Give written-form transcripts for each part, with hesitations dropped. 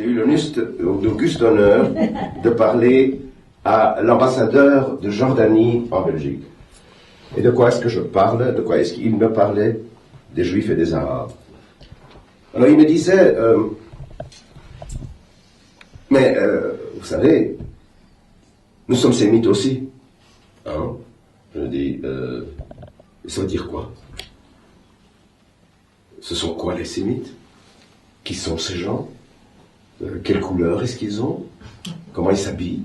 j'ai eu l'auguste honneur de parler à l'ambassadeur de Jordanie en Belgique. Et de quoi est-ce que je parle? De quoi est-ce qu'il me parlait? Des Juifs et des Arabes. Alors il me disait, vous savez, nous sommes sémites aussi. Hein? Je dis, ça veut dire quoi? Ce sont quoi les sémites? Qui sont ces gens? Quelle couleur est-ce qu'ils ont? Comment ils s'habillent?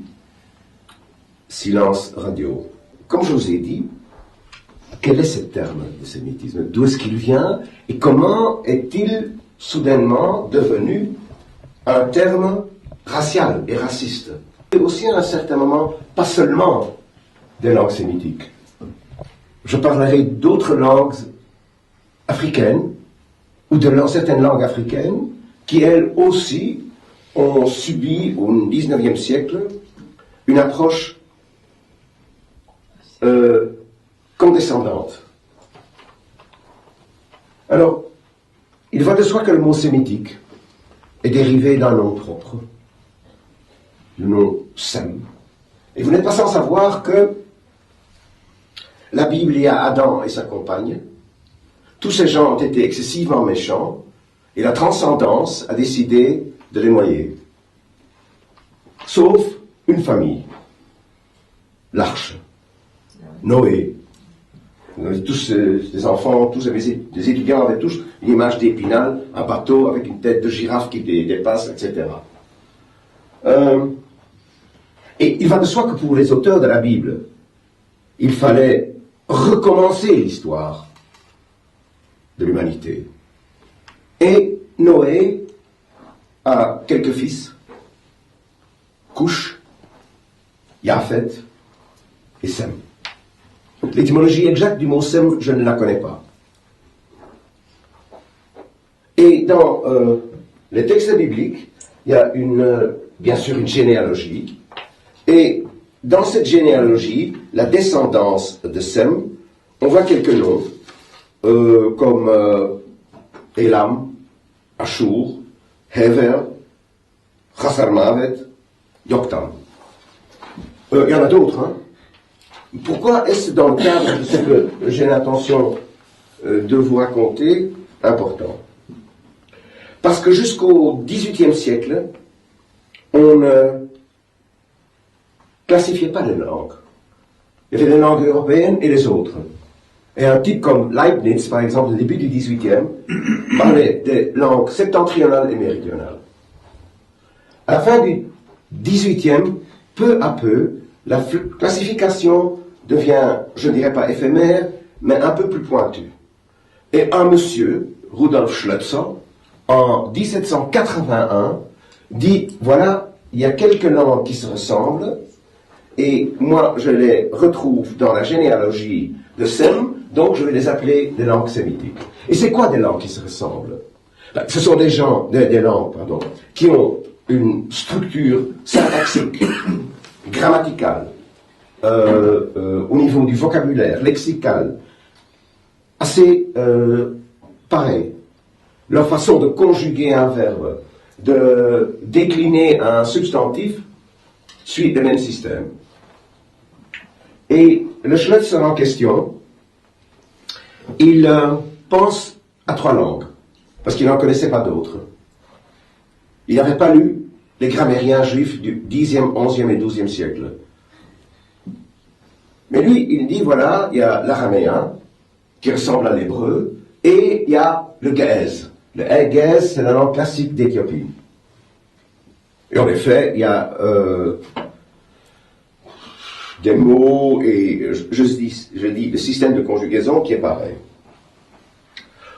Silence radio. Comme je vous ai dit, quel est ce terme de sémitisme? D'où est-ce qu'il vient? Et comment est-il soudainement devenu un terme racial et raciste? Et aussi à un certain moment, pas seulement des langues sémitiques. Je parlerai d'autres langues africaines, ou de certaines langues africaines, qui elles aussi ont subi au XIXe siècle une approche condescendante. Alors, il va de soi que le mot sémitique est dérivé d'un nom propre, le nom Sem. Et vous n'êtes pas sans savoir que la Bible, il y a Adam et sa compagne. Tous ces gens ont été excessivement méchants et la transcendance a décidé de les noyer. Sauf une famille, l'arche, Noé. Nous avions tous des enfants, tous des étudiants avaient tous une image d'Épinal, un bateau avec une tête de girafe qui dépasse, etc. Et il va de soi que pour les auteurs de la Bible, il fallait recommencer l'histoire de l'humanité. Et Noé a quelques fils, Couche, Japhet et Sem. L'étymologie exacte du mot Sem, je ne la connais pas. Et dans les textes bibliques, il y a bien sûr une généalogie. Et dans cette généalogie, la descendance de Sem, on voit quelques noms, comme Elam, Ashur, Hever, Chasarmavet, Yoktan. Il y en a d'autres, hein. Pourquoi est-ce dans le cadre de ce que j'ai l'intention de vous raconter important? Parce que jusqu'au XVIIIe siècle, on ne classifiait pas les langues. Il y avait les langues européennes et les autres. Et un type comme Leibniz, par exemple, au début du XVIIIe, parlait des langues septentrionales et méridionales. À la fin du XVIIIe, peu à peu, la classification devient, je ne dirais pas éphémère, mais un peu plus pointue. Et un monsieur, Rudolf Schlözer, en 1781, dit, voilà, il y a quelques langues qui se ressemblent, et moi je les retrouve dans la généalogie de Sem, donc je vais les appeler des langues sémitiques. Et c'est quoi des langues qui se ressemblent? Ce sont des langues, qui ont une structure syntaxique, grammaticale, au niveau du vocabulaire, lexical, assez pareil. Leur façon de conjuguer un verbe, de décliner un substantif, suit le même système. Et le Schlözer en question, il pense à 3 langues, parce qu'il n'en connaissait pas d'autres. Il n'avait pas lu les grammairiens juifs du 10e, 11e et 12e siècle. Mais lui, il dit, voilà, il y a l'araméen, qui ressemble à l'hébreu, et il y a le Ge'ez. Le Ge'ez, c'est la langue classique d'Éthiopie. Et en effet, il y a des mots, et je dis le système de conjugaison qui est pareil.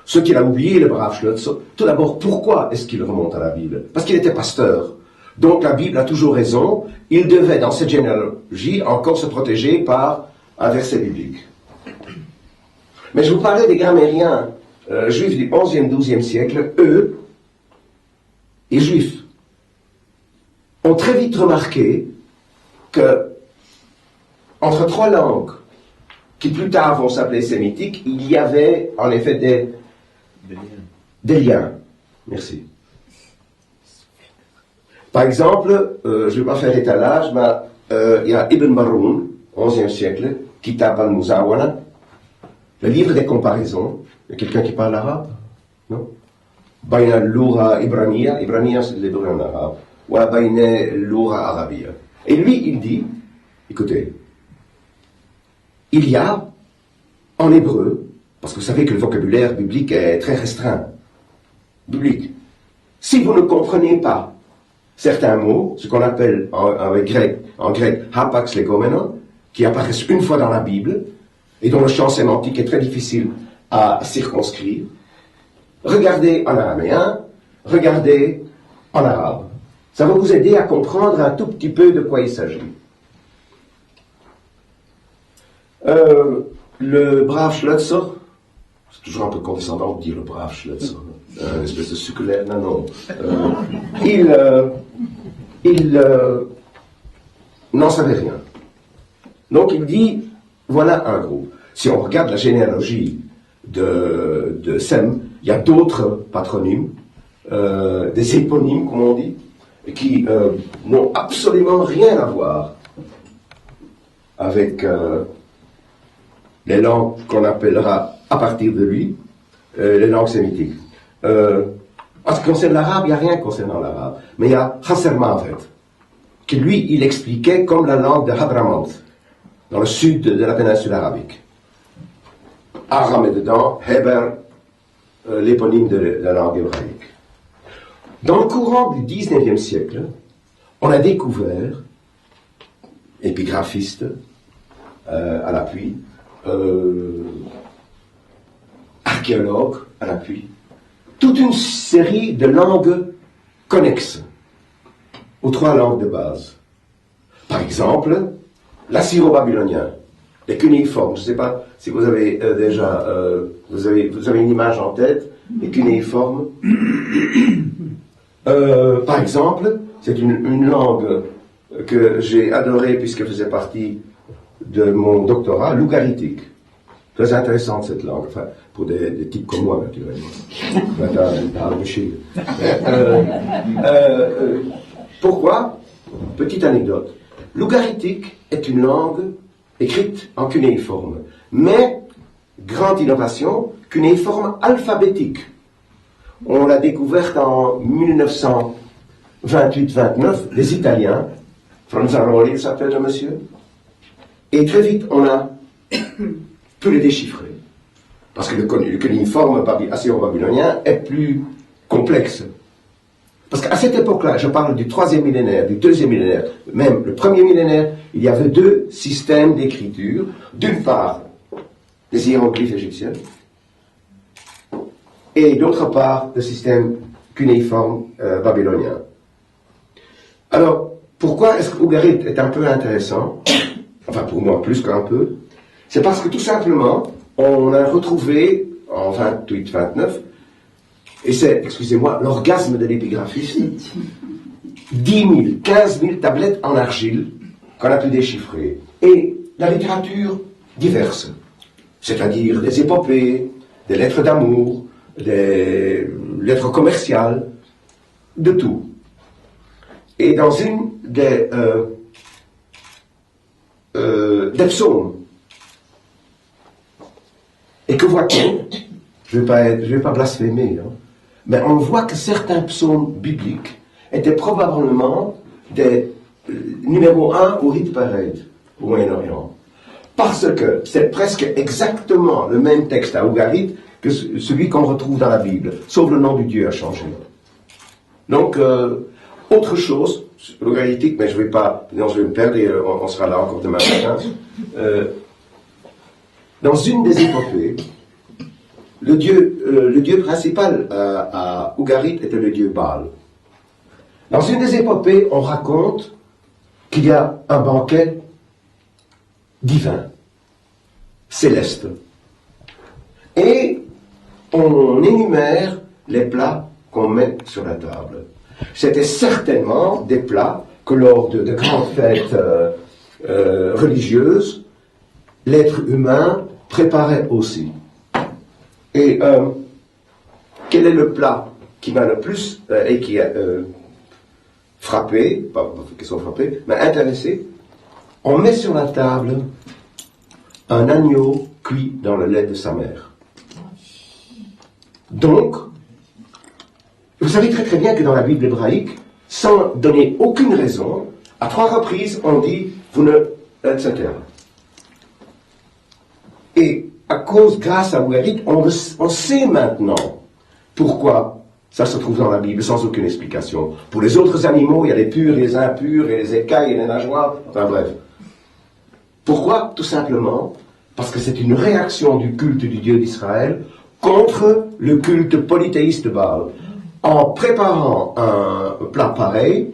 Ce qu'il a oublié, le brave Schlözer, tout d'abord, pourquoi est-ce qu'il remonte à la Bible? Parce qu'il était pasteur. Donc la Bible a toujours raison. Il devait, dans cette généalogie, encore se protéger par un verset biblique. Mais je vous parlais des grammairiens juifs du 11e, 12e siècle. Eux, les juifs, ont très vite remarqué que entre 3 langues qui plus tard vont s'appeler sémitiques, il y avait en effet des liens. Merci. Par exemple, je ne vais pas faire étalage, mais il y a Ibn Baroun, 11e siècle, Kitab al-Muzawana, le livre des comparaisons. Il y a quelqu'un qui parle arabe? Non? Bayna al-Lura Ibraniya, Ibraniya c'est l'hébreu en arabe, ou Bayna al-Lura Arabiya. Et lui, il dit, écoutez, il y a en hébreu, parce que vous savez que le vocabulaire biblique est très restreint, biblique. Si vous ne comprenez pas certains mots, ce qu'on appelle en grec hapax legomenon, qui apparaissent une fois dans la Bible, et dont le champ sémantique est très difficile à circonscrire, regardez en araméen, regardez en arabe. Ça va vous aider à comprendre un tout petit peu de quoi il s'agit. Le brave Schleutzer, c'est toujours un peu condescendant de dire le brave Schleutzer, une espèce de suculaire, non. Il n'en savait rien. Donc il dit, voilà un groupe. Si on regarde la généalogie de Sem, il y a d'autres patronymes, des éponymes, comme on dit, qui n'ont absolument rien à voir avec les langues qu'on appellera à partir de lui les langues sémitiques. En ce qui concerne l'arabe, il n'y a rien concernant l'arabe, mais il y a Hasser Mavet, qui lui, il expliquait comme la langue de Hadramaut, dans le sud de la péninsule arabique. Aram est dedans, Heber, l'éponyme de la langue hébraïque. Dans le courant du 19e siècle, on a découvert, épigraphistes à l'appui, archéologues à l'appui, toute une série de langues connexes aux trois langues de base. Par exemple, l'assyro-babylonien, les cunéiformes. Je ne sais pas si vous avez déjà vous avez une image en tête, les cunéiformes. Par exemple, c'est une langue que j'ai adorée puisqu'elle faisait partie de mon doctorat, l'ougaritique. Très intéressante cette langue, enfin, pour des types comme moi, naturellement. Pourquoi? Petite anecdote. L'ougaritique est une langue écrite en cunéiforme, mais, grande innovation, cunéiforme alphabétique. On l'a découverte en 1928-29, les Italiens, Franzaroli s'appelle le monsieur, et très vite on a pu les déchiffrer. Parce que le cunéiforme assyro-babylonien est plus complexe. Parce qu'à cette époque-là, je parle du 3e millénaire, du 2e millénaire, même le 1er millénaire, il y avait deux systèmes d'écriture. D'une part, les hiéroglyphes égyptiens, et d'autre part, le système cunéiforme babylonien. Alors, pourquoi est-ce que Ougarit est un peu intéressant? Enfin, pour moi, plus qu'un peu. C'est parce que tout simplement, on a retrouvé, en 28-29, et c'est, excusez-moi, l'orgasme de l'épigraphiste, 10 000, 15 000 tablettes en argile qu'on a pu déchiffrer. Et la littérature diverse, c'est-à-dire des épopées, des lettres d'amour, des lettres commerciales, de tout. Et dans une des psaumes, et que voit-on? Je vais pas blasphémer, hein, mais on voit que certains psaumes bibliques étaient probablement des numéro 1 au hit parade au Moyen-Orient. Parce que c'est presque exactement le même texte à Ougarit que celui qu'on retrouve dans la Bible, sauf le nom du Dieu a changé. Donc, autre chose, l'ougaritique, mais je vais me perdre et on sera là encore demain matin. Dans une des épopées, le dieu principal à Ougarit était le dieu Baal. Dans une des épopées, on raconte qu'il y a un banquet divin, céleste. Et on énumère les plats qu'on met sur la table. C'était certainement des plats que lors de grandes fêtes religieuses, l'être humain préparait aussi. Et quel est le plat qui m'a le plus et qui frappé, pas question frappé, mais intéressé, on met sur la table un agneau cuit dans le lait de sa mère. Donc, vous savez très très bien que dans la Bible hébraïque, sans donner aucune raison, à 3 reprises, on dit, vous ne, etc. Et grâce à Ouérit, on sait maintenant pourquoi ça se trouve dans la Bible sans aucune explication. Pour les autres animaux, il y a les purs, les impurs, et les écailles, et les nageoires, enfin bref. Pourquoi? Tout simplement parce que c'est une réaction du culte du Dieu d'Israël contre le culte polythéiste de Baal. En préparant un plat pareil,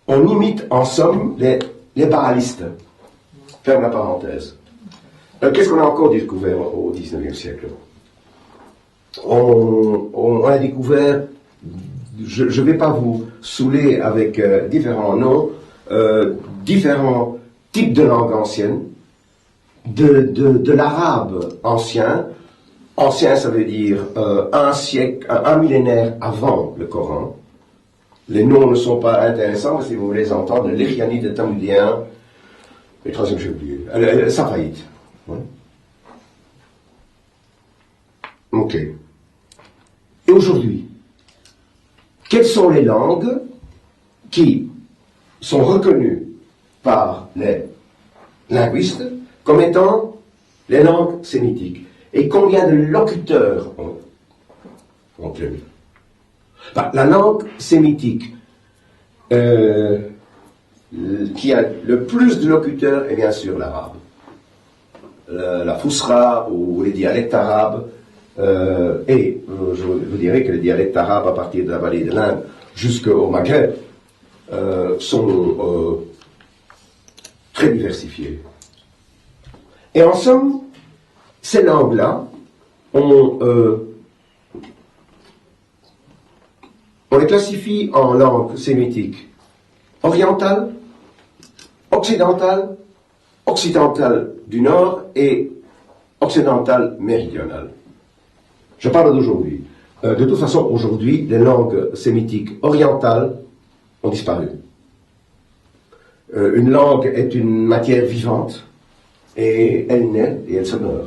on imite en somme les Baalistes. Ferme la parenthèse. Qu'est-ce qu'on a encore découvert au XIXe siècle? On a découvert, je ne vais pas vous saouler avec différents noms, différents types de langues anciennes, de l'arabe ancien. Ancien, ça veut dire un siècle, un millénaire avant le Coran. Les noms ne sont pas intéressants, si vous voulez les entendre. L'Érianide, le Talmudien, le troisième, j'ai oublié, le Safaïte. Ouais. Ok. Et aujourd'hui, quelles sont les langues qui sont reconnues par les linguistes comme étant les langues sémitiques? Et combien de locuteurs ont-elles? La langue sémitique qui a le plus de locuteurs est bien sûr l'arabe. La Fousra ou les dialectes arabes, et je vous dirais que les dialectes arabes à partir de la vallée de l'Inde jusqu'au Maghreb sont très diversifiés. Et en somme, ces langues-là, on les classifie en langues sémitiques orientales, occidentales, occidentales du nord et occidentales méridionales. Je parle d'aujourd'hui. De toute façon, aujourd'hui, les langues sémitiques orientales ont disparu. Une langue est une matière vivante et elle naît et elle se meurt.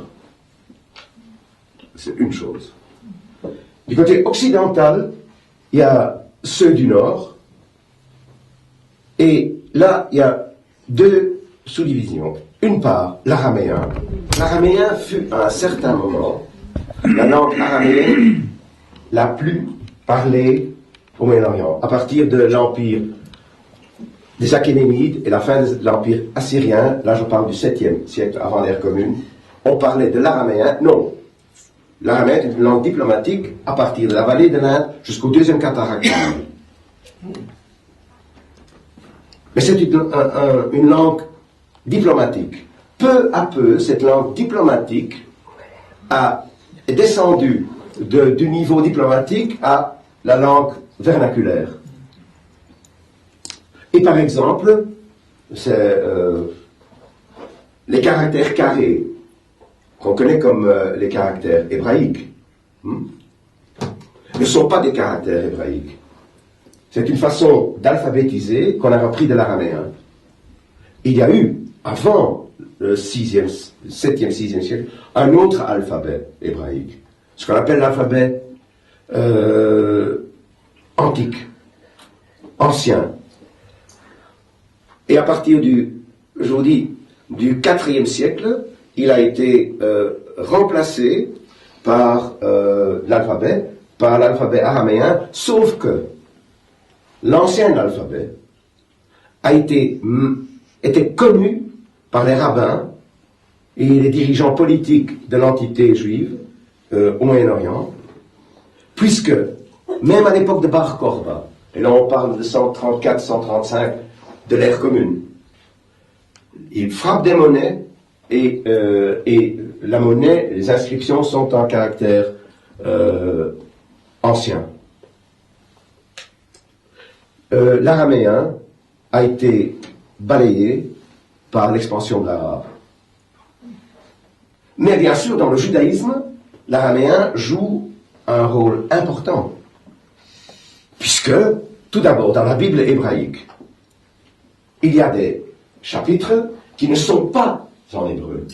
C'est une chose. Du côté occidental, il y a ceux du nord, et là, il y a 2 sous-divisions. Une part, l'araméen. L'araméen fut à un certain moment la langue araméenne la plus parlée au Moyen-Orient, à partir de l'empire des Achéménides et la fin de l'empire assyrien. Là, je parle du 7e siècle avant l'ère commune. On parlait de l'araméen. Non. L'araméen est une langue diplomatique à partir de la vallée de l'Inde jusqu'au 2e cataracte. Mais c'est une langue diplomatique. Peu à peu, cette langue diplomatique est descendue du niveau diplomatique à la langue vernaculaire. Et par exemple, c'est les caractères carrés, qu'on connaît comme les caractères hébraïques, ne sont pas des caractères hébraïques. C'est une façon d'alphabétiser qu'on a repris de l'araméen. Il y a eu, avant le 7e, 6e siècle, un autre alphabet hébraïque, ce qu'on appelle l'alphabet antique, ancien. Et à partir du 4e siècle, il a été remplacé par l'alphabet araméen, sauf que l'ancien alphabet était connu par les rabbins et les dirigeants politiques de l'entité juive au Moyen-Orient, puisque même à l'époque de Bar Korba, et là on parle de 134-135 de l'ère commune, il frappe des monnaies et la monnaie, les inscriptions sont en caractère ancien. L'araméen a été balayé par l'expansion de l'arabe. Mais bien sûr, dans le judaïsme, l'araméen joue un rôle important, puisque Tout d'abord, dans la Bible hébraïque, il y a des chapitres qui ne sont pas en hébreu.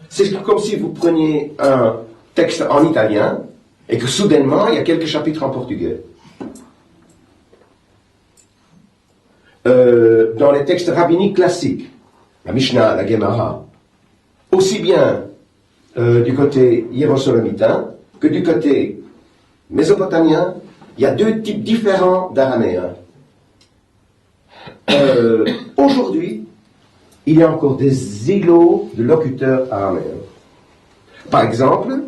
C'est comme si vous preniez un texte en italien et que soudainement, il y a quelques chapitres en portugais. Dans les textes rabbiniques classiques, la Mishnah, la Gemara, aussi bien du côté hiérosolomitain que du côté mésopotamien, il y a deux types différents d'araméen. Aujourd'hui, il y a encore des îlots de locuteurs araméens. Par exemple,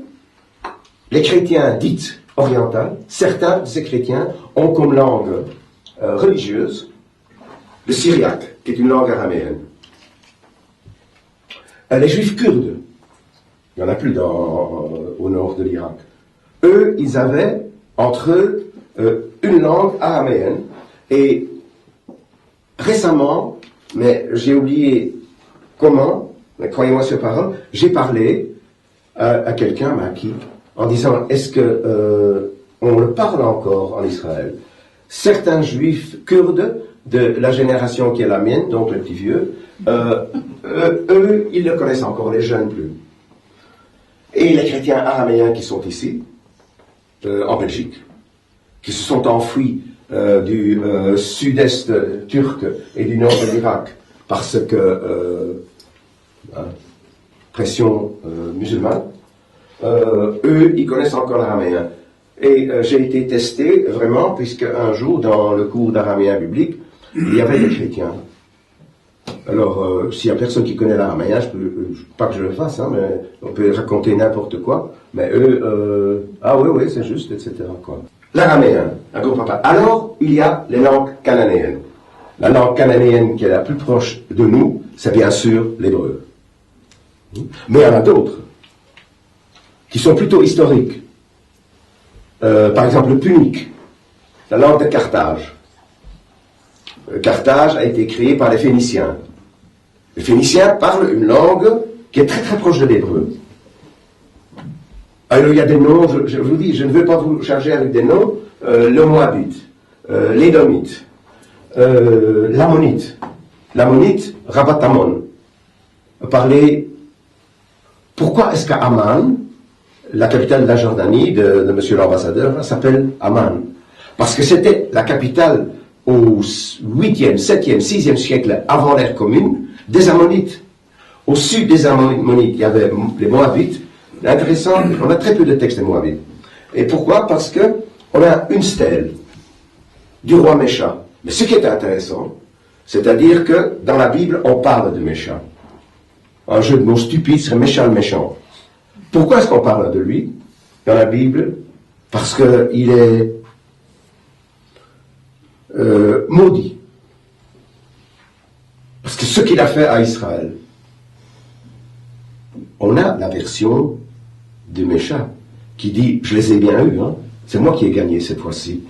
les chrétiens dits orientaux, certains de ces chrétiens ont comme langue religieuse le syriaque, qui est une langue araméenne. Les juifs kurdes, il n'y en a plus au nord de l'Irak, eux, ils avaient entre eux une langue araméenne. Et récemment, mais j'ai oublié comment, mais croyez-moi sur parole, j'ai parlé à quelqu'un, à qui, en disant, est-ce que on le parle encore en Israël? Certains juifs kurdes de la génération qui est la mienne, donc les petits vieux, eux, ils le connaissent encore, les jeunes plus. Et les chrétiens araméens qui sont ici, en Belgique, qui se sont enfuis du sud-est turc et du nord de l'Irak, parce que pression musulmane, eux, ils connaissent encore l'araméen. Et j'ai été testé, vraiment, puisque un jour, dans le cours d'araméen biblique, il y avait des chrétiens. Alors, s'il n'y a personne qui connaît l'araméen, pas que je le fasse, hein, mais on peut raconter n'importe quoi, mais eux, ah oui, c'est juste, etc. quoi. L'araméen, un gros papa. Alors, il y a les langues cananéennes. La langue cananéenne qui est la plus proche de nous, c'est bien sûr l'hébreu. Mais il y en a d'autres, qui sont plutôt historiques. Par exemple, le punique, la langue de Carthage. Carthage a été créée par les Phéniciens. Les Phéniciens parlent une langue qui est très très proche de l'hébreu. Alors il y a des noms, je vous dis, je ne veux pas vous charger avec des noms, le Moabite, l'Édomite, l'Ammonite, Rabat-Ammon, parlait. Pourquoi est-ce qu'à Amman, la capitale de la Jordanie, de monsieur l'ambassadeur, s'appelle Amman? Parce que c'était la capitale au 8e, 7e, 6e siècle avant l'ère commune, des Ammonites. Au sud des Ammonites, il y avait les Moabites. Intéressant, on a très peu de textes des Moabites. Et pourquoi? Parce que on a une stèle du roi Mécha. Mais ce qui est intéressant, c'est-à-dire que dans la Bible, on parle de Mécha. Un jeu de mots stupide serait Mécha le méchant. Pourquoi est-ce qu'on parle de lui dans la Bible? Parce qu'il est maudit. Parce que ce qu'il a fait à Israël. On a la version de Mécha qui dit « Je les ai bien eus, hein. C'est moi qui ai gagné cette fois-ci. »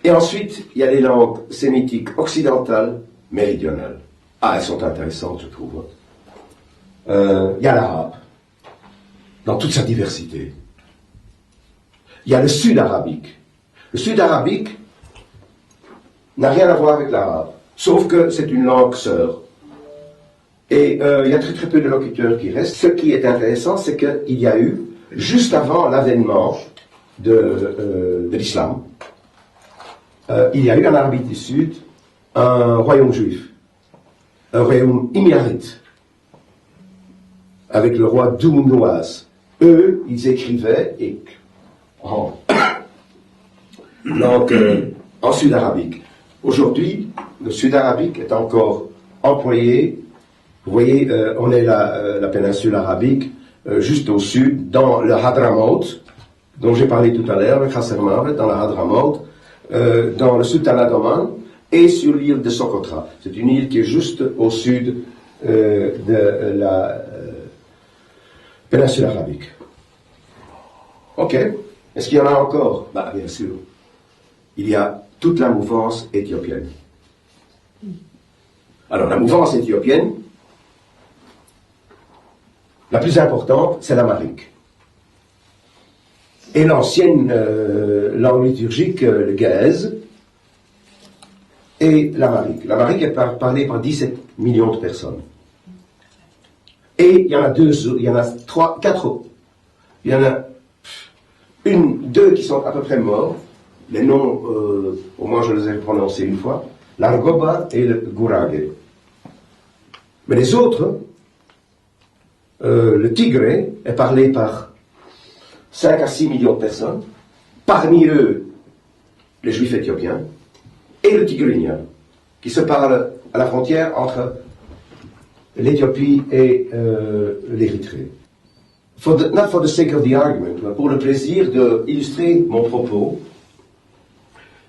Et ensuite, il y a les langues sémitiques occidentales, méridionales. Ah, elles sont intéressantes, je trouve. Il y a l'arabe, dans toute sa diversité. Il y a le sud-arabique. Le sud-arabique n'a rien à voir avec l'arabe, sauf que c'est une langue sœur. Et il y a très très peu de locuteurs qui restent. Ce qui est intéressant, c'est qu'il y a eu, juste avant l'avènement de l'islam, il y a eu en Arabie du Sud un royaume juif, un royaume émirate, avec le roi Dounoaz. Eux, ils écrivaient en sud-arabique. Aujourd'hui, le sud-arabique est encore employé. Vous voyez, on est la péninsule arabique, juste au sud, dans le Hadramaut, dont j'ai parlé tout à l'heure, le Khassermar, dans le Hadramaut, dans le sultanat d'Oman, et sur l'île de Socotra. C'est une île qui est juste au sud de la péninsule arabique. Ok. Est-ce qu'il y en a encore? Bah, bien sûr. Il y a toute la mouvance éthiopienne. Alors, la mouvance éthiopienne, la plus importante, c'est l'amharique. Et l'ancienne langue liturgique, le gaèze, et l'Amérique. L'Amérique est parlée par 17 millions de personnes. Et il y en a quatre autres. Il y en a deux qui sont à peu près morts. Les noms, au moins je les ai prononcés une fois. L'Argoba et le Gurage. Mais les autres, le Tigré est parlé par 5 à 6 millions de personnes. Parmi eux, les Juifs éthiopiens et le Tigrinien, qui se parlent à la frontière entre l'Éthiopie et l'Érythrée. Not for the sake of the argument, pour le plaisir d'illustrer mon propos,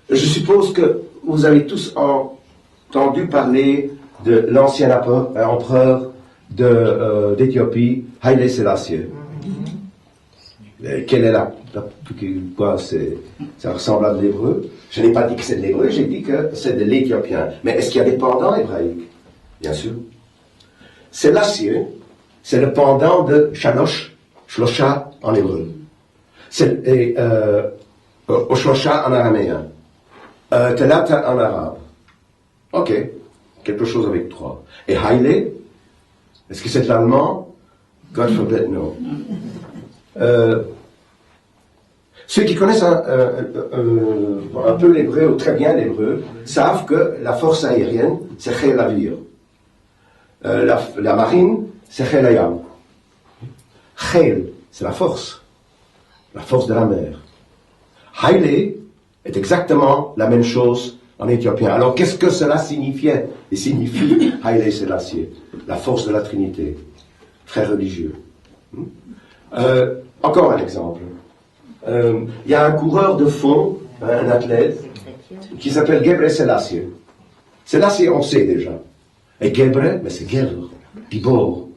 je suppose que vous avez tous entendu parler de l'ancien empereur d'Éthiopie, Haile Selassie. Quelle est quoi, ça ressemble à de l'hébreu. Je n'ai pas dit que c'est de l'hébreu, j'ai dit que c'est de l'éthiopien. Mais est-ce qu'il y a des pendants hébraïques? Bien sûr. Selassie, c'est le pendant de Shalosh, Shlosha en hébreu. C'est Oshlosha en araméen. Telata en arabe. Ok, quelque chose avec 3. Et Haile, est-ce que c'est l'allemand? God forbid, no. Ceux qui connaissent un peu l'hébreu, ou très bien l'hébreu, savent que la force aérienne, c'est Chel Avir. La marine, c'est Chel Hayam. Chel, c'est la force de la mer. Haile est exactement la même chose en éthiopien. Alors qu'est-ce que cela signifiait? Il signifie Haile Selassie, la force de la Trinité. Très religieux. Encore un exemple. Il y a un coureur de fond, un athlète, qui s'appelle Gebre Selassie. Selassie, on sait déjà. Et Gebre, mais c'est Gebre, Gibor.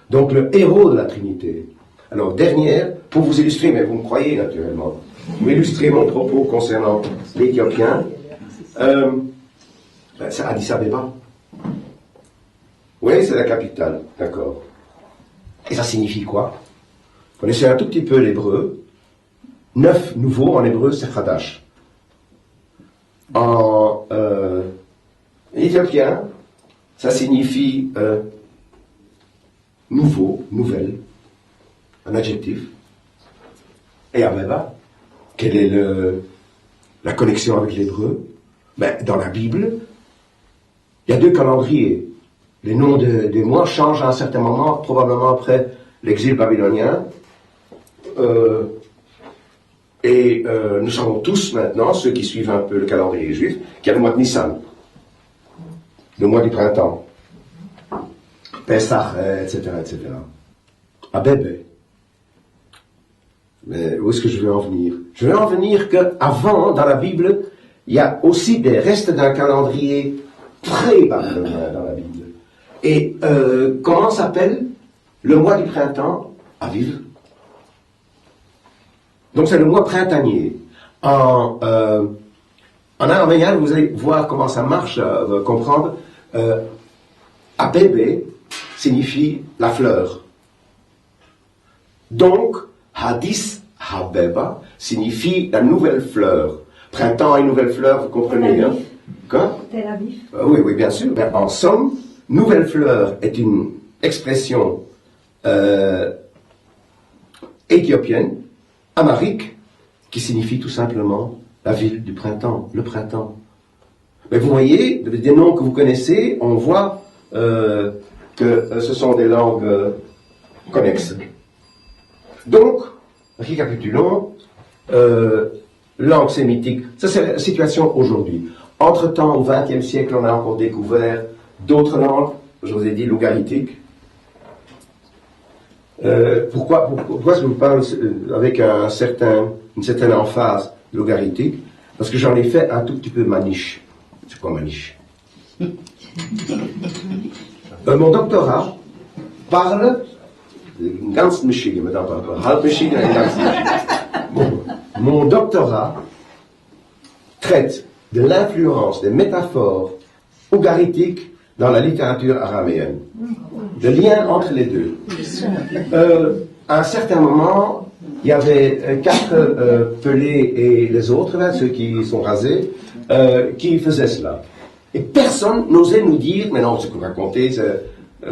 Donc le héros de la Trinité. Alors, dernière, pour vous illustrer, mais vous me croyez naturellement, pour illustrer mon propos concernant l'Éthiopien, c'est Addis Abeba. Oui, c'est la capitale, d'accord. Et ça signifie quoi? Vous connaissez un tout petit peu l'hébreu. 9 nouveaux en hébreu, c'est Chadash. En éthiopien, ça signifie nouveau, nouvelle, un adjectif. Et Abeba, quelle est la connexion avec l'hébreu? Dans la Bible, il y a 2 calendriers. Les noms des mois changent à un certain moment, probablement après l'exil babylonien. Nous savons tous maintenant, ceux qui suivent un peu le calendrier juif, qu'il y a le mois de Nissan, le mois du printemps, Pesach, etc., etc. Abébé. Mais où est-ce que je veux en venir? Je veux en venir qu'avant, dans la Bible, il y a aussi des restes d'un calendrier pré-babylonien dans la Bible. Et comment s'appelle le mois du printemps? Aviv. Donc c'est le mois printanier. En araméen, vous allez voir comment ça marche, comprendre. Abébé signifie la fleur. Donc, Hadis Habeba signifie la nouvelle fleur. Printemps et nouvelle fleur, vous comprenez, hein? Quoi? Tel Aviv. Oui, bien sûr. Mais en somme, nouvelle fleur est une expression éthiopienne, amharique, qui signifie tout simplement la ville du printemps, le printemps. Mais vous voyez, des noms que vous connaissez, on voit que ce sont des langues connexes. Donc, récapitulons, langue sémitique, ça c'est la situation aujourd'hui. Entre-temps, au XXe siècle, on a encore découvert d'autres langues, je vous ai dit logarithmiques. Pourquoi est-ce que je vous parle avec une certaine emphase logarithmique? Parce que j'en ai fait un tout petit peu maniche. C'est quoi maniche? Mon doctorat parle ganz Michigan, halb Michigan et ganz Michigan. Bon, mon doctorat traite de l'influence des métaphores logarithmiques dans la littérature araméenne. Le lien entre les deux. À un certain moment, il y avait 4 pelés et les autres, là, ceux qui sont rasés, qui faisaient cela. Et personne n'osait nous dire, mais non, ce que vous racontez, c'est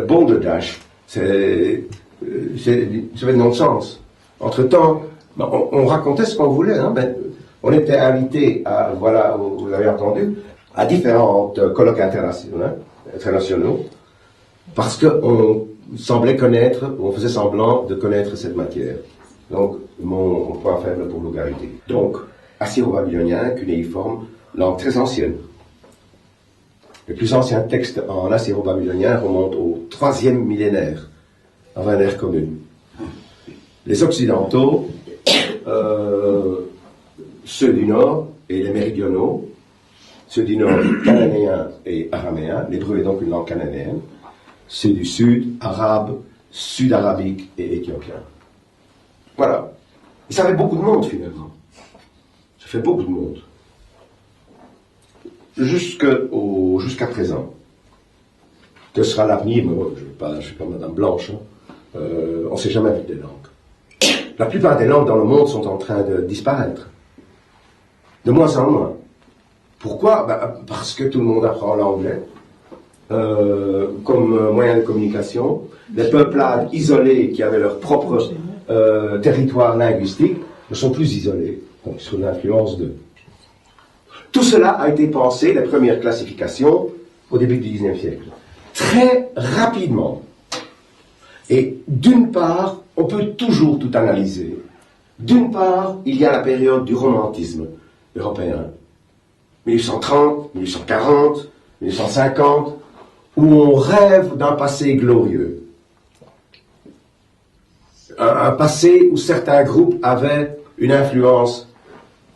balderdash, c'est du non-sens. Entre-temps, on racontait ce qu'on voulait, hein, mais on était invités à, voilà, vous l'avez entendu, à différentes colloques internationaux, parce qu'on semblait connaître, on faisait semblant de connaître cette matière. Donc, mon point faible pour vulgarité. Donc, assyro-babylonien, cunéiforme, langue très ancienne. Le plus ancien texte en assyro-babylonien remonte au 3e millénaire, avant l'ère commune. Les occidentaux, ceux du nord et les méridionaux, ceux du nord cananéens et araméens, l'hébreu est donc une langue cananéenne, ceux du sud, arabe, sud-arabique et éthiopien. Voilà. Et ça fait beaucoup de monde finalement. Ça fait beaucoup de monde. Jusqu'à présent. Que sera l'avenir? Mais bon, je ne suis pas Madame Blanche. Hein. On ne sait jamais avec des langues. La plupart des langues dans le monde sont en train de disparaître. De moins en moins. Pourquoi? Parce que tout le monde apprend l'anglais comme moyen de communication. Les peuplades isolés qui avaient leur propre territoire linguistique ne sont plus isolés, donc sous l'influence d'eux. Tout cela a été pensé, les premières classifications, au début du XIXe siècle. Très rapidement. Et d'une part, on peut toujours tout analyser. D'une part, il y a la période du romantisme européen. 1830, 1840, 1850, où on rêve d'un passé glorieux. Un passé où certains groupes avaient une influence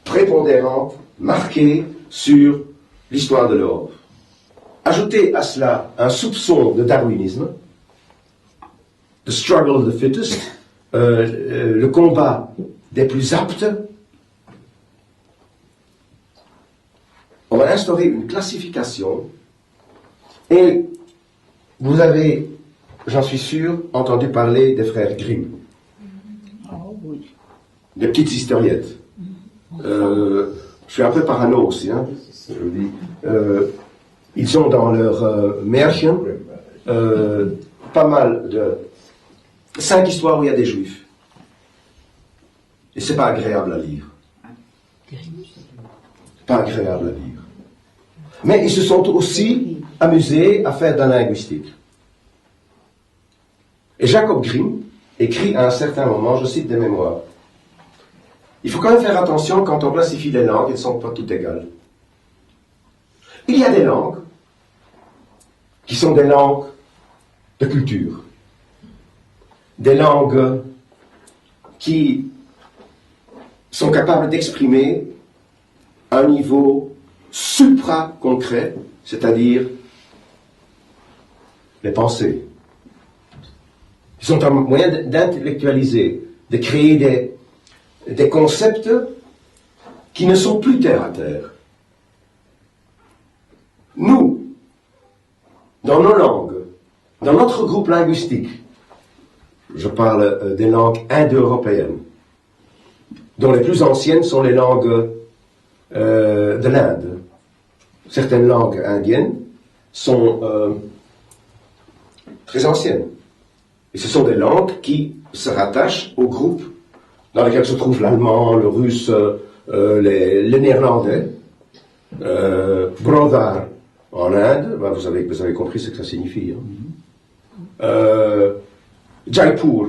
prépondérante, marquée sur l'histoire de l'Europe. Ajoutez à cela un soupçon de darwinisme, the struggle of the fittest, le combat des plus aptes. On va instaurer une classification et vous avez, j'en suis sûr, entendu parler des frères Grimm. Des petites historiettes. Je suis un peu parano aussi, hein, je vous dis. Ils ont dans leur Märchen pas mal de 5 histoires où il y a des juifs. Et c'est pas agréable à lire. Pas agréable à lire. Mais ils se sont aussi amusés à faire de la linguistique. Et Jacob Grimm écrit à un certain moment, je cite des mémoires, il faut quand même faire attention quand on classifie les langues, elles ne sont pas toutes égales. Il y a des langues qui sont des langues de culture, des langues qui sont capables d'exprimer un niveau supra-concret, c'est-à-dire les pensées. Ils sont un moyen d'intellectualiser, de créer des concepts qui ne sont plus terre à terre. Nous, dans nos langues, dans notre groupe linguistique, je parle des langues indo-européennes, dont les plus anciennes sont les langues de l'Inde. Certaines langues indiennes sont très anciennes. Et ce sont des langues qui se rattachent au groupe dans lesquels se trouvent l'allemand, le russe, les néerlandais, Brodar en Inde, vous avez compris ce que ça signifie. Hein. Jaipur,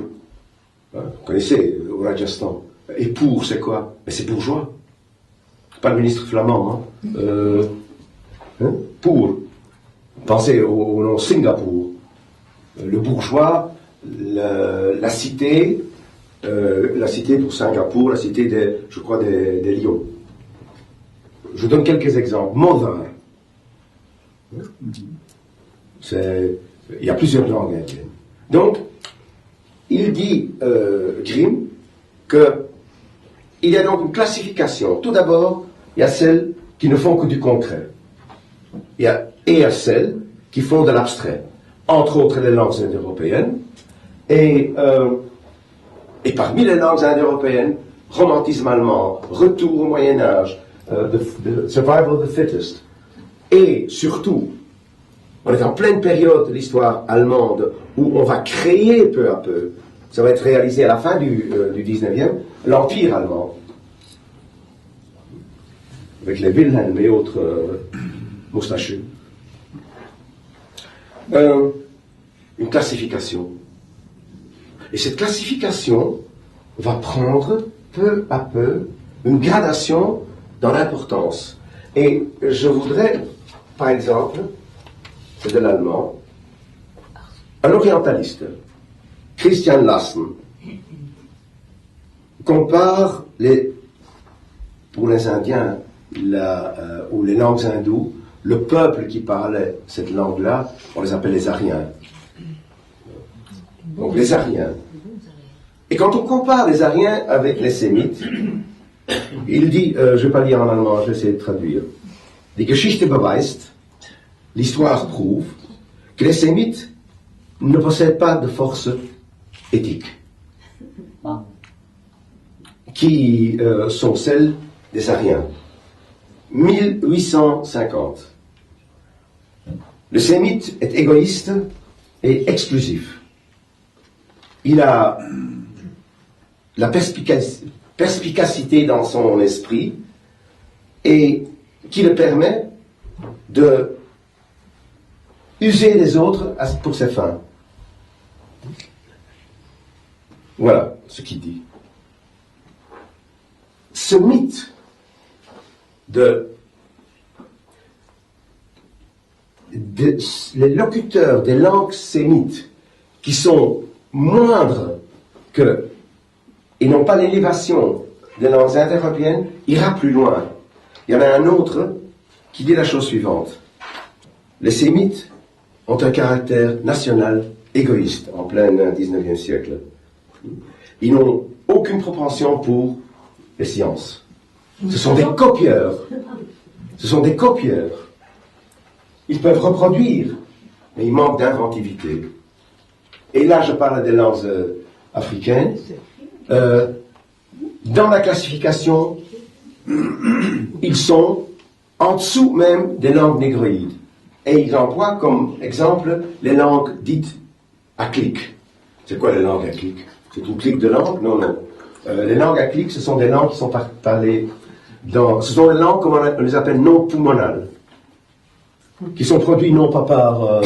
hein, vous connaissez, au Rajasthan. Et pour, c'est quoi? Mais c'est bourgeois. Pas le ministre flamand. Hein. Pour. Pensez au nom Singapour. Le bourgeois, la cité pour Singapour, la cité des lions. Je donne quelques exemples. Mother. Il y a plusieurs langues indiennes. Donc, il dit, Grimm, qu'il y a donc une classification. Tout d'abord, il y a celles qui ne font que du concret. Et il y a celles qui font de l'abstrait. Entre autres, les langues indo-européennes. Et parmi les langues indo-européennes, romantisme allemand, retour au Moyen-Âge, the survival of the fittest. Et surtout, on est en pleine période de l'histoire allemande où on va créer peu à peu, ça va être réalisé à la fin du 19e, l'Empire allemand. Avec les Wilhelm et autres moustachus. Une classification. Et cette classification va prendre peu à peu une gradation dans l'importance. Et je voudrais, par exemple, c'est de l'allemand, un orientaliste, Christian Lassen, compare pour les Indiens ou les langues hindoues, le peuple qui parlait cette langue-là, on les appelle les Aryens. Donc les Aryens. Et quand on compare les Aryens avec les Sémites, il dit, je ne vais pas lire en allemand, je vais essayer de traduire. Die Geschichte beweist, l'histoire prouve, que les Sémites ne possèdent pas de force éthique, qui sont celles des Aryens. 1850. Le Sémite est égoïste et exclusif. Il a la perspicacité dans son esprit et qui le permet de user les autres pour ses fins. Voilà ce qu'il dit. Ce mythe les locuteurs des langues sémites qui sont moindres que et n'ont pas l'élévation des langues indo-européennes ira plus loin. Il y en a un autre qui dit la chose suivante. Les sémites ont un caractère national égoïste en plein 19e siècle. Ils n'ont aucune propension pour les sciences. Ce sont des copieurs. Ce sont des copieurs. Ils peuvent reproduire, mais ils manquent d'inventivité. Et là, je parle des langues africaines. Dans la classification, ils sont en dessous même des langues négroïdes. Et ils emploient comme exemple les langues dites à clic. C'est quoi les langues à clic? C'est une clique de langue? Non, non. Les langues à clic, ce sont des langues qui sont parlées ce sont des langues, comme on les appelle, non pulmonales, qui sont produites non pas par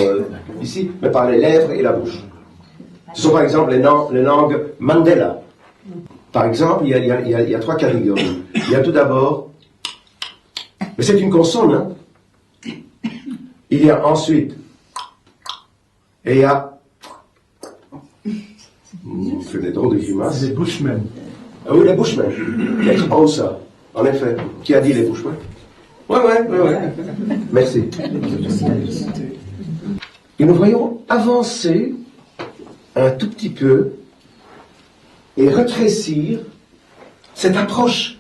ici, mais par les lèvres et la bouche. Ce sont par exemple les langues Mandela. Par exemple, il y a trois catégories. Il y a tout d'abord, mais c'est une consonne, hein. Il y a ensuite, et il y a, on fait des drôles de grimaces. Les Bushmen. Ah oui, les Bushmen. Oh ça, en effet. Qui a dit les Bushmen? Ouais. Merci. Et nous voyons avancer un tout petit peu et rétrécir cette approche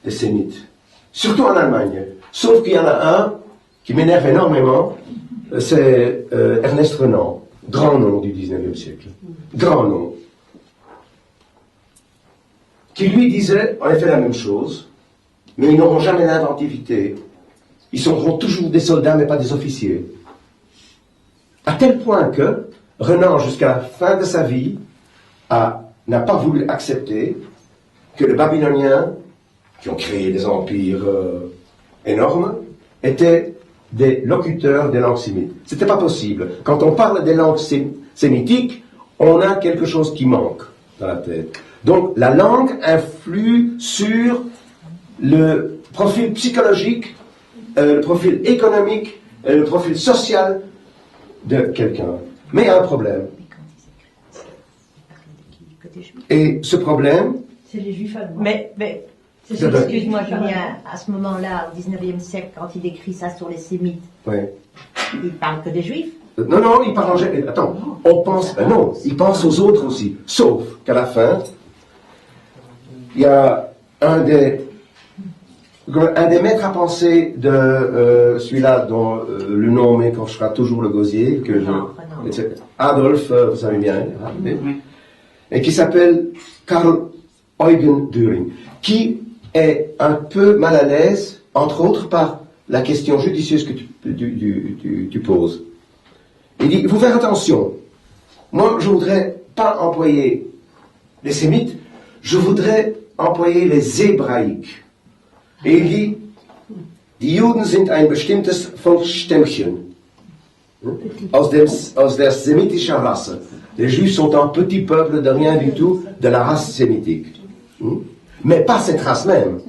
des Sémites, surtout en Allemagne. Sauf qu'il y en a un qui m'énerve énormément, c'est Ernest Renan, grand nom du 19e siècle, grand nom, qui lui disait en effet la même chose, mais ils n'auront jamais l'inventivité, ils seront toujours des soldats mais pas des officiers. À tel point que Renan, jusqu'à la fin de sa vie, n'a pas voulu accepter que les Babyloniens, qui ont créé des empires énormes, étaient des locuteurs des langues sémites. C'était pas possible. Quand on parle des langues sémitiques, on a quelque chose qui manque dans la tête. Donc la langue influe sur le profil psychologique, le profil économique, le profil social de quelqu'un. Mais il y a un problème. Et ce problème... C'est les Juifs allemands. Mais excuse-moi Julien, à ce moment-là, au 19e siècle, quand il écrit ça sur les Sémites, il parle que des Juifs. Non, il parle en général. Attends, on pense... non, il pense aux autres aussi. Sauf qu'à la fin, il y a un des maîtres à penser de celui-là dont le nom m'écorchera toujours le gosier, Adolf, vous savez bien, et qui s'appelle Karl Eugen Dühring, qui est un peu mal à l'aise, entre autres par la question judicieuse que tu poses. Il dit, il faut faire attention. Moi, je voudrais pas employer les sémites, je voudrais employer les hébraïques. Et il dit, die Juden sind ein bestimmtes Volksstämmchen aus der sémitischen Rasse. Les Juifs sont un petit peuple de rien du tout, de la race sémitique. Mais pas cette race même.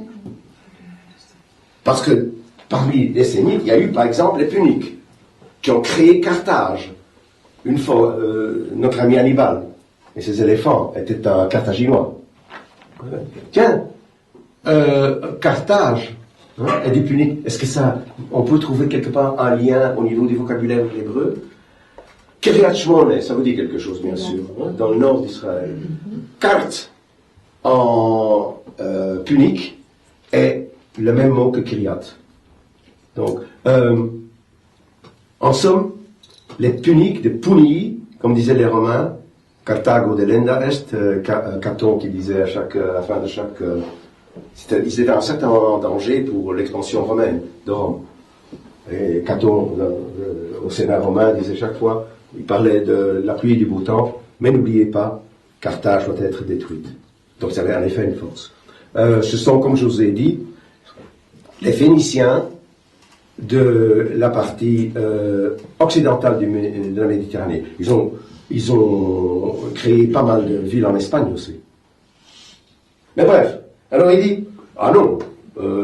Parce que parmi les Sémites, il y a eu par exemple les Puniques, qui ont créé Carthage. Une fois, notre ami Hannibal et ses éléphants étaient un Carthaginois. Tiens, Carthage et des Puniques, est-ce que ça, on peut trouver quelque part un lien au niveau du vocabulaire hébreu? Kiryat Shmone, ça veut dire quelque chose, bien sûr, dans le nord d'Israël. Kart, en punique, est le même mot que Kiryat. Donc, en somme, les puniques, des punii, comme disaient les Romains, Carthago de lenda est, Caton qui disait à la fin de chaque... ils étaient à un certain moment en danger pour l'expansion romaine de Rome. Et Caton, au Sénat romain, disait chaque fois, il parlait de la pluie et du beau temps, mais n'oubliez pas, Carthage doit être détruite. Donc ça avait en effet une force. Ce sont, comme je vous ai dit, les Phéniciens de la partie occidentale de la Méditerranée. Ils ont créé pas mal de villes en Espagne aussi. Mais bref, alors il dit, ah non,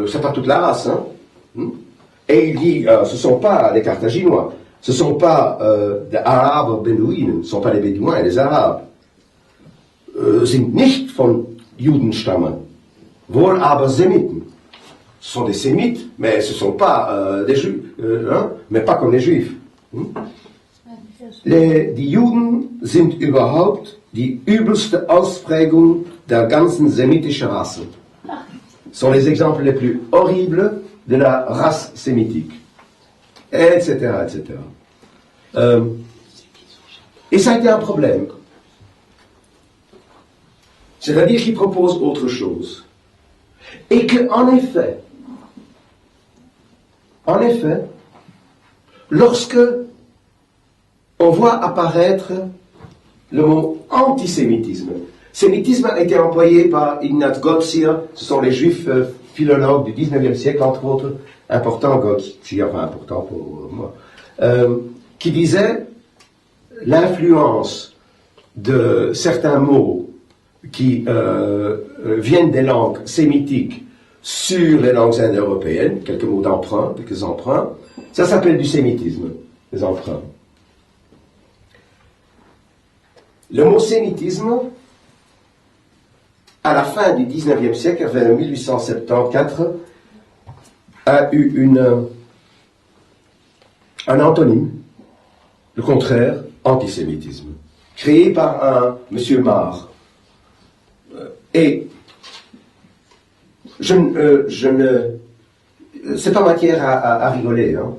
c'est pas toute la race, hein. Et il dit, ce ne sont pas les Carthaginois, ce ne sont pas des Arabes Bédouines, ce ne sont pas les Bédouins et les Arabes. Sind nicht von Judenstammen, wohl aber Semiten. Ce sont des Sémites, mais ce ne sont pas des Juifs, mais pas comme les Juifs. Die Juden sind überhaupt die übelste Ausprägung der ganzen sémitischen Rasse. Ce sont les exemples les plus horribles de la race sémitique, etc., etc. Et ça a été un problème. C'est-à-dire qu'il propose autre chose. Et qu'en effet, lorsque on voit apparaître le mot antisémitisme, sémitisme a été employé par Ignaz Goldziher, ce sont les juifs philologues du 19e siècle, entre autres, important Goldziher, enfin important pour moi, qui disait l'influence de certains mots qui viennent des langues sémitiques sur les langues indo-européennes, quelques mots d'emprunt, quelques emprunts, ça s'appelle du sémitisme, les emprunts. Le mot sémitisme, à la fin du 19e siècle, vers 1874, a eu un antonyme, le contraire, antisémitisme, créé par un monsieur Marr. Et c'est pas matière à rigoler, hein,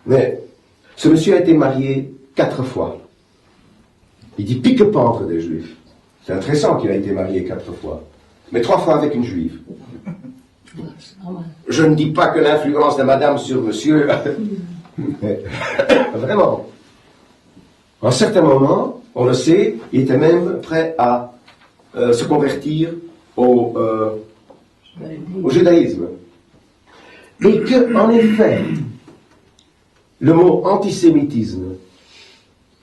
mais ce monsieur a été marié 4 fois. Il dit pique-pendre des Juifs. C'est intéressant qu'il a été marié 4 fois, mais 3 fois avec une Juive. Je ne dis pas que l'influence de madame sur monsieur, mais vraiment. À un certain moment, on le sait, il était même prêt à se convertir au judaïsme. Et que, en effet, le mot antisémitisme,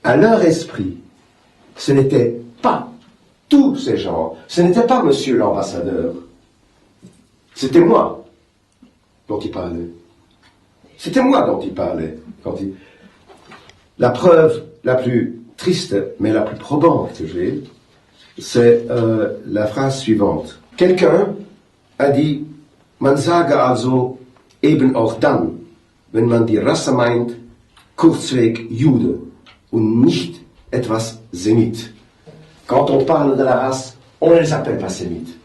à leur esprit, ce n'était pas tous ces gens, ce n'était pas monsieur l'ambassadeur, c'était moi dont il parlait. C'était moi dont il parlait. La preuve la plus triste, mais la plus probante que j'ai, c'est la phrase suivante. Quelqu'un a dit, man sage also eben auch dann, wenn man die Rasse meint, kurzweg Jude und nicht etwas Sémite. Quand on parle de la race, on ne les appelle pas sémites.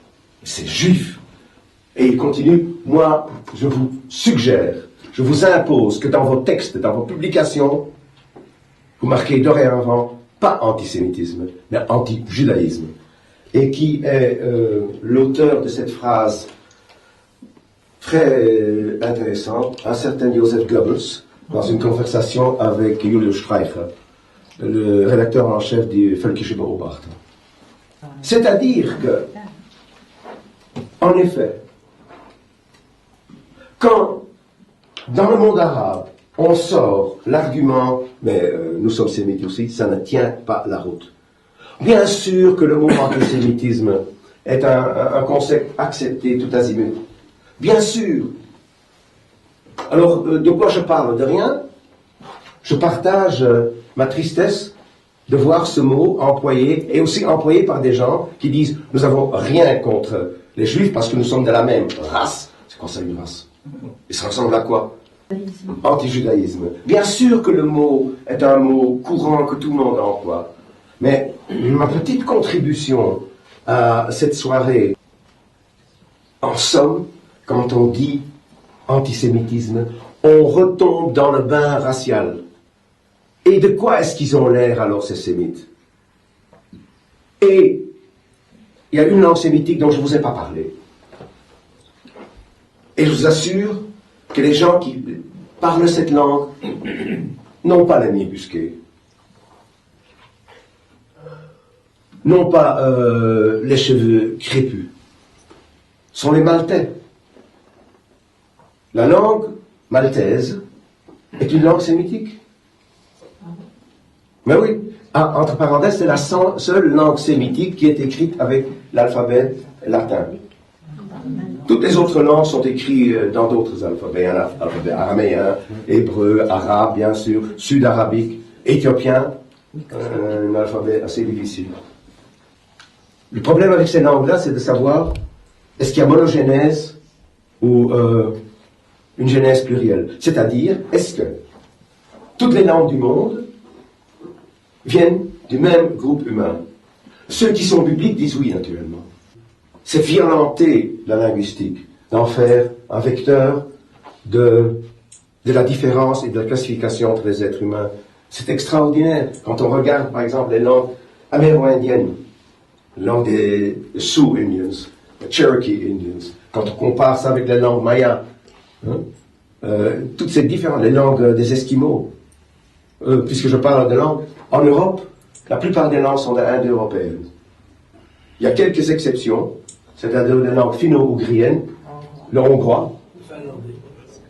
C'est juif. Et il continue, moi, je vous suggère, je vous impose que dans vos textes, dans vos publications, vous marquez dorénavant pas antisémitisme, mais anti-judaïsme. Et qui est l'auteur de cette phrase très intéressante, un certain Joseph Goebbels, dans une conversation avec Julius Streicher, le rédacteur en chef du Völkische Beobachter. C'est-à-dire que, en effet, quand dans le monde arabe, on sort l'argument, mais nous sommes sémites aussi, ça ne tient pas la route. Bien sûr que le mot antisémitisme est un concept accepté tout azimut. Bien sûr. Alors, de quoi je parle? De rien. Je partage ma tristesse de voir ce mot employé, et aussi employé par des gens qui disent « Nous n'avons rien contre les Juifs parce que nous sommes de la même race. » C'est quoi ça, une race? Et ça ressemble à quoi? Anti-judaïsme. Bien sûr que le mot est un mot courant que tout le monde emploie. Mais ma petite contribution à cette soirée, en somme, quand on dit antisémitisme, on retombe dans le bain racial. Et de quoi est-ce qu'ils ont l'air alors, ces sémites? Et il y a une langue sémitique dont je ne vous ai pas parlé. Et je vous assure que les gens qui parlent cette langue n'ont pas les nez busqués. N'ont pas les cheveux crépus. Ce sont les Maltais. La langue maltaise est une langue sémitique. Mais oui, entre parenthèses, c'est la seule langue sémitique qui est écrite avec l'alphabet latin. Toutes les autres langues sont écrites dans d'autres alphabets, alphabet araméen, hébreu, arabe, bien sûr, sud-arabique, éthiopien, un alphabet assez difficile. Le problème avec ces langues-là, c'est de savoir est-ce qu'il y a monogénèse ou une genèse plurielle. C'est-à-dire, est-ce que toutes les langues du monde viennent du même groupe humain? Ceux qui sont bibliques disent oui, naturellement. C'est violenter la linguistique, d'en faire un vecteur de la différence et de la classification entre les êtres humains. C'est extraordinaire. Quand on regarde, par exemple, les langues améro-indiennes, les langues des Sioux Indians, les Cherokee Indians, quand on compare ça avec les langues mayas, toutes ces différences, les langues des Esquimaux, puisque je parle de langues, en Europe, la plupart des langues sont indo-européennes. Il y a quelques exceptions, c'est-à-dire des langues finno-ougriennes, le hongrois,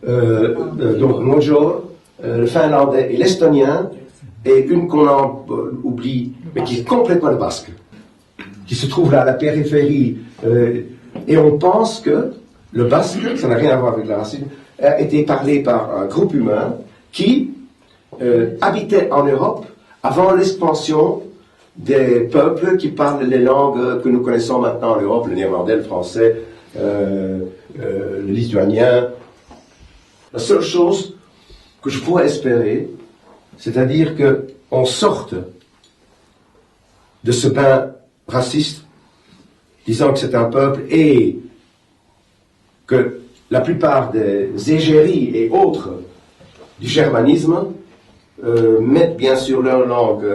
donc Mojo, le finlandais et l'estonien, et une qu'on oublie, mais qui est complètement le basque, qui se trouve là à la périphérie, et on pense que le basque, ça n'a rien à voir avec la racine, a été parlé par un groupe humain qui habitait en Europe avant l'expansion des peuples qui parlent les langues que nous connaissons maintenant en Europe, le néerlandais, le français, le lituanien. La seule chose que je pourrais espérer, c'est-à-dire qu'on sorte de ce bain raciste, disant que c'est un peuple et que la plupart des égéries et autres du germanisme mettent bien sûr leur langue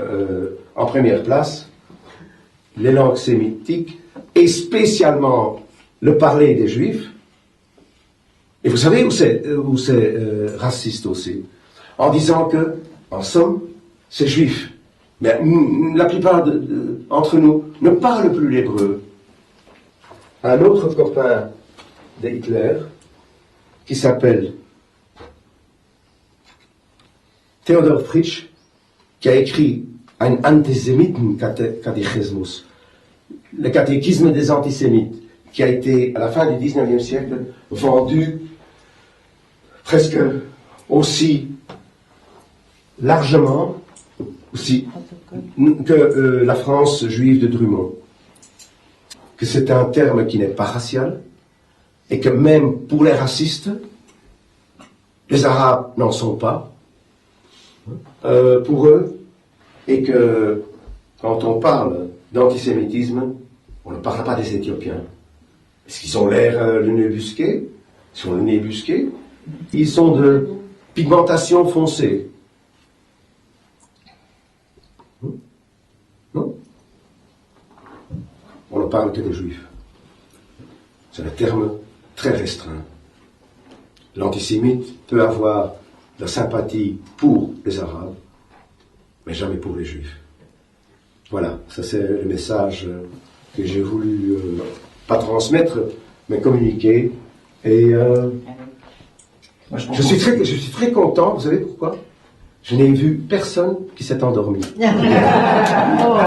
en première place, les langues sémitiques, et spécialement le parler des Juifs. Et vous savez où c'est raciste aussi? En disant que, en somme, c'est juif. Mais la plupart d'entre nous ne parlent plus l'hébreu. Un autre copain de Hitler, qui s'appelle Theodor Fritsch, qui a écrit un Antisemiten-Katechismus, le catéchisme des antisémites, qui a été, à la fin du XIXe siècle, vendu presque aussi largement aussi que la France juive de Drummond. Que c'est un terme qui n'est pas racial, et que même pour les racistes, les Arabes n'en sont pas, pour eux, et que quand on parle d'antisémitisme, on ne parle pas des Éthiopiens. Est-ce qu'ils ont l'air le nez busqué? Ils ont le nez busqué. Ils sont de pigmentation foncée. Non? On ne parle que des Juifs. C'est un terme très restreint. L'antisémite peut avoir de la sympathie pour les Arabes, mais jamais pour les Juifs. Voilà, ça c'est le message que j'ai voulu pas transmettre, mais communiquer. Et je suis très content, vous savez pourquoi? Je n'ai vu personne qui s'est endormi. Oh.